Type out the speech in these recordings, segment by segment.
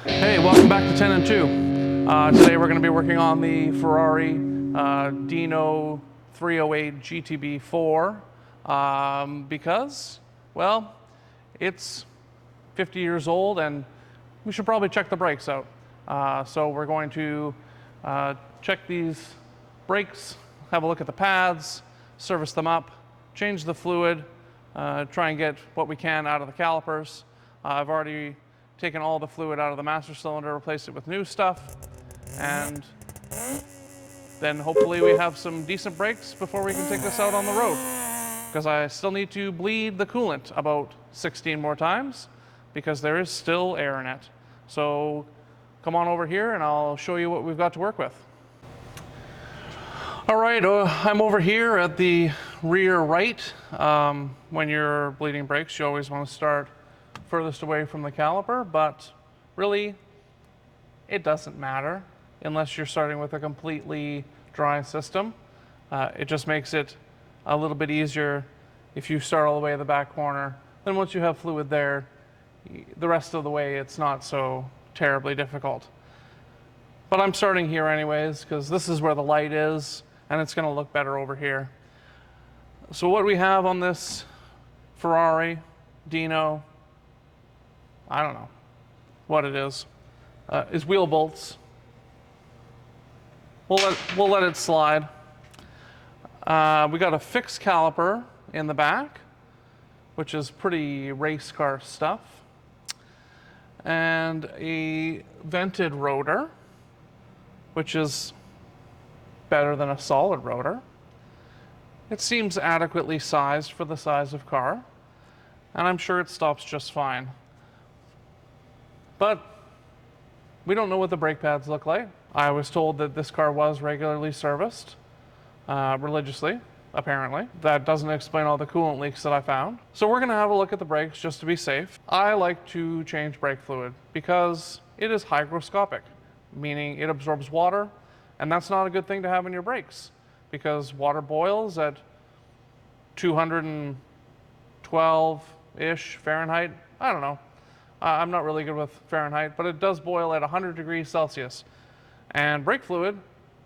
Hey, welcome back to 10 and 2. Today we're going to be working on the Ferrari Dino 308 GT4 because, well, it's 50 years old and we should probably check the brakes out. So we're going to check these brakes, have a look at the pads, service them up, change the fluid, try and get what we can out of the calipers. I've already taken all the fluid out of the master cylinder, replaced it with new stuff, and then hopefully we have some decent brakes before we can take this out on the road. Because I still need to bleed the coolant about 16 more times because there is still air in it. So come on over here and I'll show you what we've got to work with. All right, I'm over here at the rear right. When you're bleeding brakes, you always want to start furthest away from the caliper, but really it doesn't matter unless you're starting with a completely dry system. It just makes it a little bit easier if you start all the way at the back corner. Then once you have fluid there, the rest of the way it's not so terribly difficult. But I'm starting here anyways because this is where the light is and it's going to look better over here. So what we have on this Ferrari Dino, I don't know what it is wheel bolts. We'll let it slide. We got a fixed caliper in the back, which is pretty race car stuff, and a vented rotor, which is better than a solid rotor. It seems adequately sized for the size of car, and I'm sure it stops just fine. But we don't know what the brake pads look like. I was told that this car was regularly serviced, religiously, apparently. That doesn't explain all the coolant leaks that I found. So we're gonna have a look at the brakes just to be safe. I like to change brake fluid because it is hygroscopic, meaning it absorbs water, and that's not a good thing to have in your brakes because water boils at 212-ish Fahrenheit. I don't know. I'm not really good with Fahrenheit, but it does boil at 100 degrees Celsius. And brake fluid,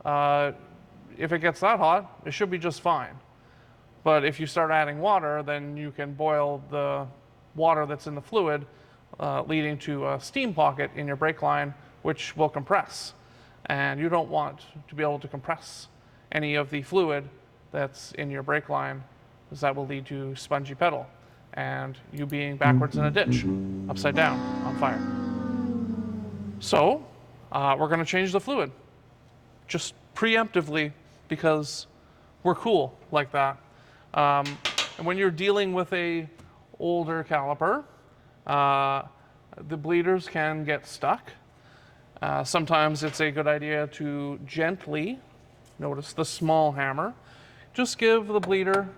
if it gets that hot, it should be just fine. But if you start adding water, then you can boil the water that's in the fluid, leading to a steam pocket in your brake line, which will compress. And you don't want to be able to compress any of the fluid that's in your brake line, because that will lead to spongy pedal and you being backwards in a ditch, upside down, on fire. So we're going to change the fluid, just preemptively, because we're cool like that. And when you're dealing with a older caliper, the bleeders can get stuck. Sometimes it's a good idea to gently, notice the small hammer, just give the bleeder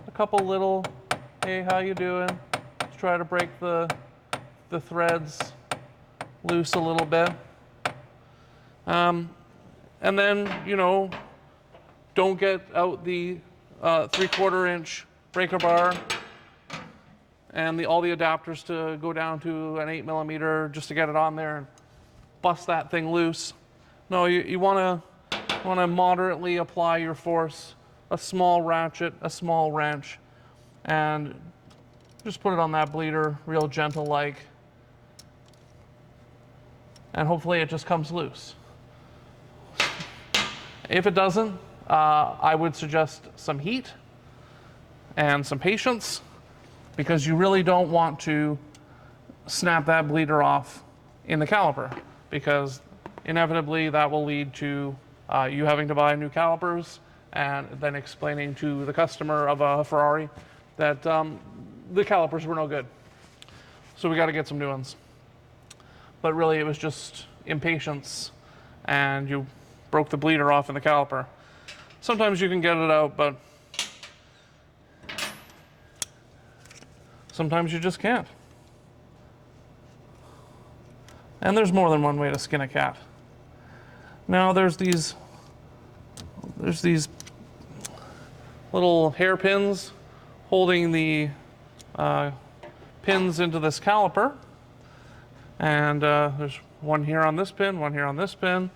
a couple little, hey, how you doing? Let's try to break the threads loose a little bit. And then, you know, don't get out the 3/4 inch breaker bar and all the adapters to go down to an 8mm just to get it on there and bust that thing loose. No, you want to moderately apply your force, a small ratchet, a small wrench, and just put it on that bleeder real gentle like, and hopefully it just comes loose. If it doesn't, I would suggest some heat and some patience, because you really don't want to snap that bleeder off in the caliper, because inevitably that will lead to you having to buy new calipers and then explaining to the customer of a Ferrari that the calipers were no good. So we got to get some new ones. But really it was just impatience and you broke the bleeder off in the caliper. Sometimes you can get it out, but sometimes you just can't. And there's more than one way to skin a cat. Now there's these little hairpins holding the pins into this caliper. And there's one here on this pin, one here on this pin,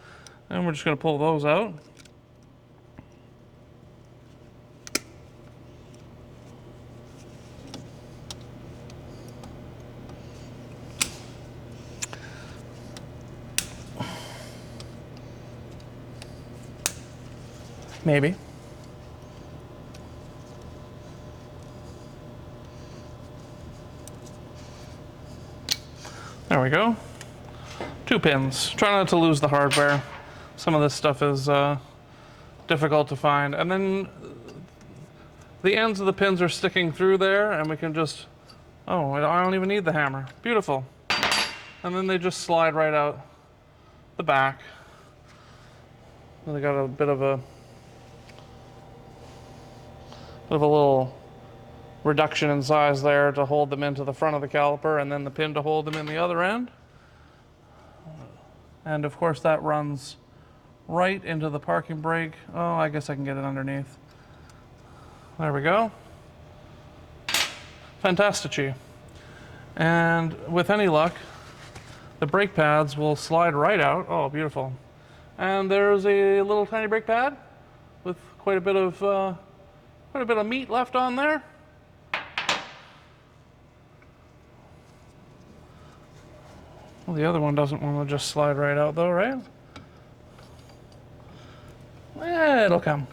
and we're just going to pull those out. Maybe. There we go. 2 pins. Try not to lose the hardware. Some of this stuff is difficult to find. And then the ends of the pins are sticking through there, and we can just, oh, I don't even need the hammer. Beautiful. And then they just slide right out the back. And they got a bit of a little reduction in size there to hold them into the front of the caliper, and then the pin to hold them in the other end. And of course that runs right into the parking brake. Oh, I guess I can get it underneath. There we go. Fantastici. And with any luck, the brake pads will slide right out. Oh, beautiful. And there's a little tiny brake pad with quite a bit of meat left on there. Well, the other one doesn't want to just slide right out though, right? Eh, it'll come.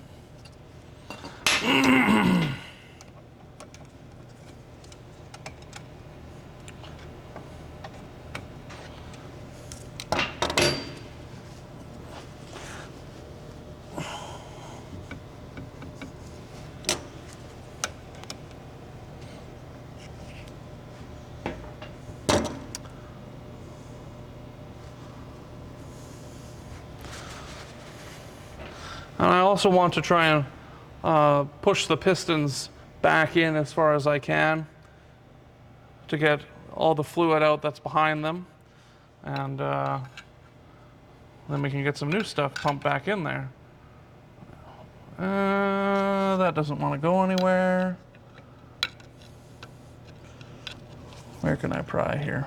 And I also want to try and push the pistons back in as far as I can to get all the fluid out that's behind them. And then we can get some new stuff pumped back in there. That doesn't want to go anywhere. Where can I pry here?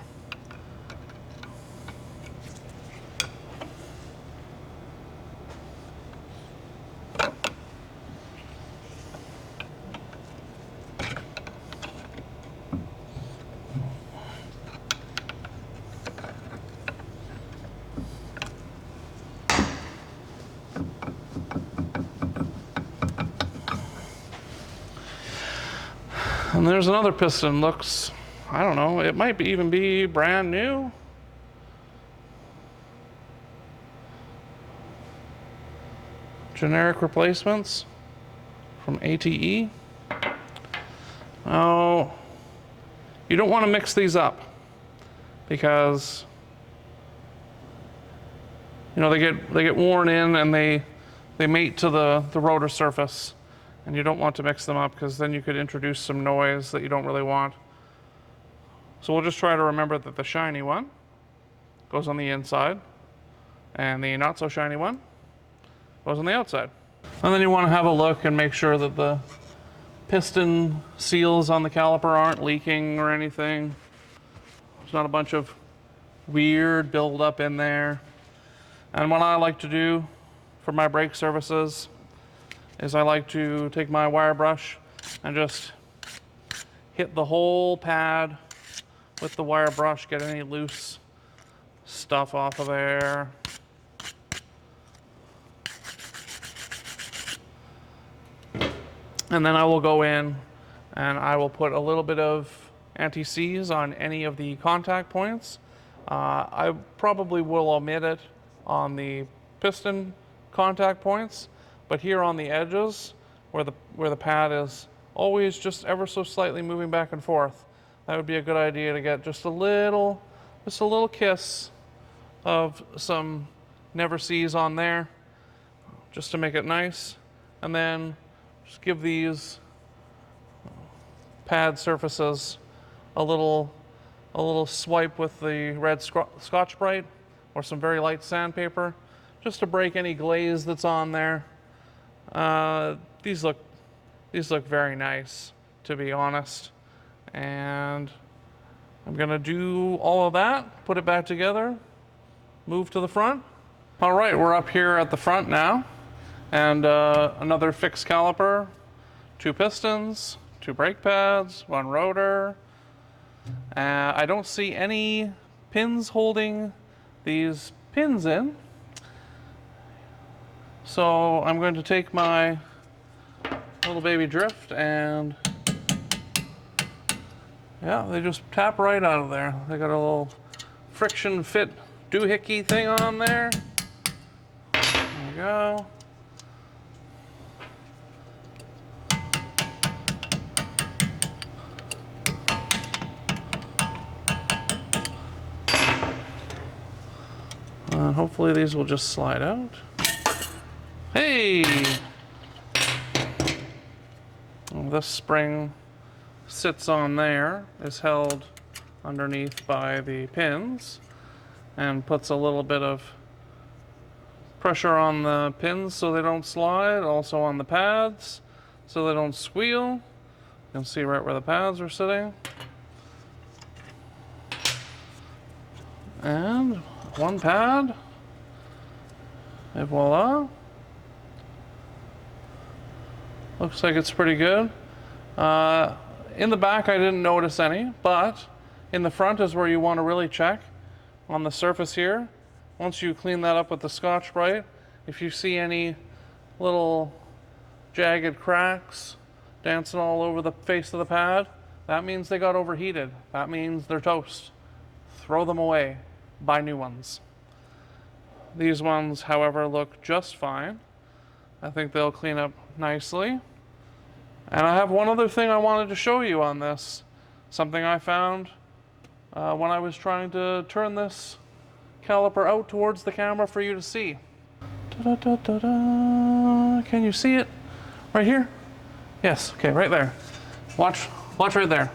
And there's another piston. Looks, I don't know, it might even be brand new. Generic replacements from ATE. Oh, you don't want to mix these up because you know they get worn in and they mate to the rotor surface. And you don't want to mix them up because then you could introduce some noise that you don't really want. So we'll just try to remember that the shiny one goes on the inside and the not so shiny one goes on the outside. And then you want to have a look and make sure that the piston seals on the caliper aren't leaking or anything. There's not a bunch of weird buildup in there. And what I like to do for my brake surfaces is I like to take my wire brush and just hit the whole pad with the wire brush, get any loose stuff off of there. And then I will go in and I will put a little bit of anti-seize on any of the contact points. I probably will omit it on the piston contact points, but here on the edges, where the pad is always just ever so slightly moving back and forth, that would be a good idea to get just a little kiss of some never seize on there, just to make it nice. And then just give these pad surfaces a little swipe with the red Scotch-Brite or some very light sandpaper, just to break any glaze that's on there. These look very nice, to be honest, and I'm gonna do all of that, put it back together, move to the front. All right, we're up here at the front now, and another fixed caliper, 2 pistons, 2 brake pads, 1 rotor. I don't see any pins holding these pins in. So I'm going to take my little baby drift and yeah, they just tap right out of there. They got a little friction fit doohickey thing on there. There we go. And hopefully these will just slide out. Hey! Well, this spring sits on there, is held underneath by the pins, and puts a little bit of pressure on the pins so they don't slide, also on the pads so they don't squeal. You can see right where the pads are sitting. And 1 pad, and voila. Looks like it's pretty good. In the back I didn't notice any, but in the front is where you want to really check on the surface here. Once you clean that up with the Scotch-Brite, if you see any little jagged cracks dancing all over the face of the pad, that means they got overheated. That means they're toast. Throw them away. Buy new ones. These ones, however, look just fine. I think they'll clean up nicely. And I have one other thing I wanted to show you on this. Something I found when I was trying to turn this caliper out towards the camera for you to see. Da-da-da-da-da. Can you see it? Right here? Yes, okay, right there. Watch right there.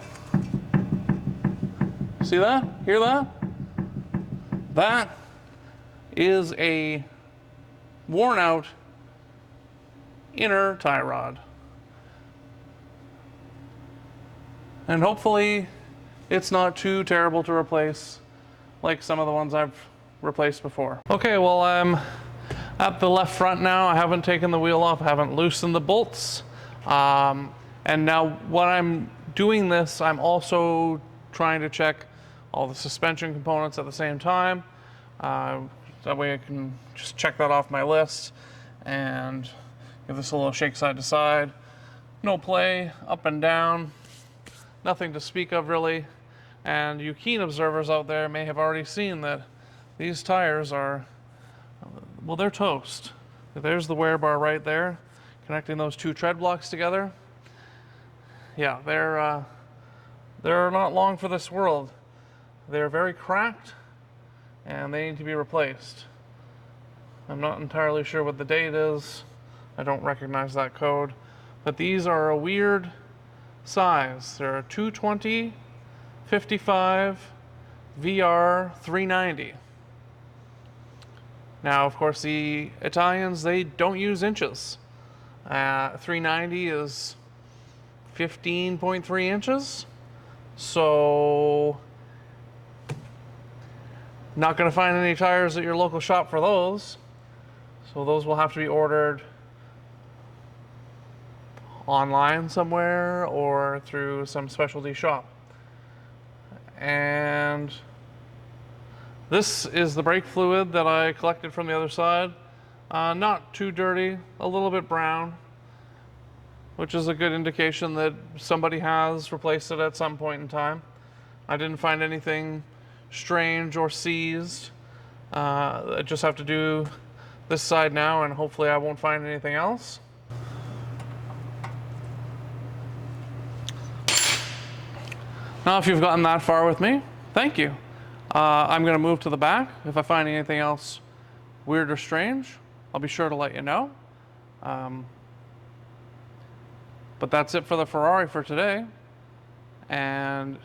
See that? Hear that? That is a worn out inner tie rod. And hopefully it's not too terrible to replace like some of the ones I've replaced before. Okay, well I'm at the left front now. I haven't taken the wheel off, I haven't loosened the bolts. And now when I'm doing this, I'm also trying to check all the suspension components at the same time. That way I can just check that off my list and give this a little shake side to side. No play, up and down. Nothing to speak of really, and you keen observers out there may have already seen that these tires are, well, they're toast. There's the wear bar right there, connecting those 2 tread blocks together. Yeah, they're not long for this world. They're very cracked, and they need to be replaced. I'm not entirely sure what the date is. I don't recognize that code, but these are a weird size. They're a 220, 55, VR 390. Now, of course, the Italians, they don't use inches. 390 is 15.3 inches. So, not going to find any tires at your local shop for those. So those will have to be ordered online somewhere or through some specialty shop. And this is the brake fluid that I collected from the other side. Not too dirty, a little bit brown, which is a good indication that somebody has replaced it at some point in time. I didn't find anything strange or seized. I just have to do this side now, and hopefully I won't find anything else. Now, if you've gotten that far with me, thank you. I'm going to move to the back. If I find anything else weird or strange, I'll be sure to let you know. But that's it for the Ferrari for today. And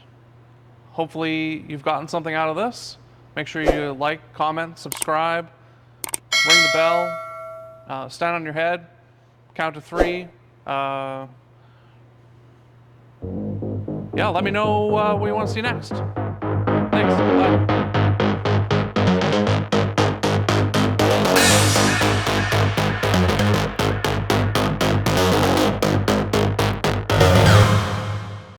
hopefully you've gotten something out of this. Make sure you like, comment, subscribe, ring the bell, stand on your head, count to 3. Yeah, let me know what you want to see next.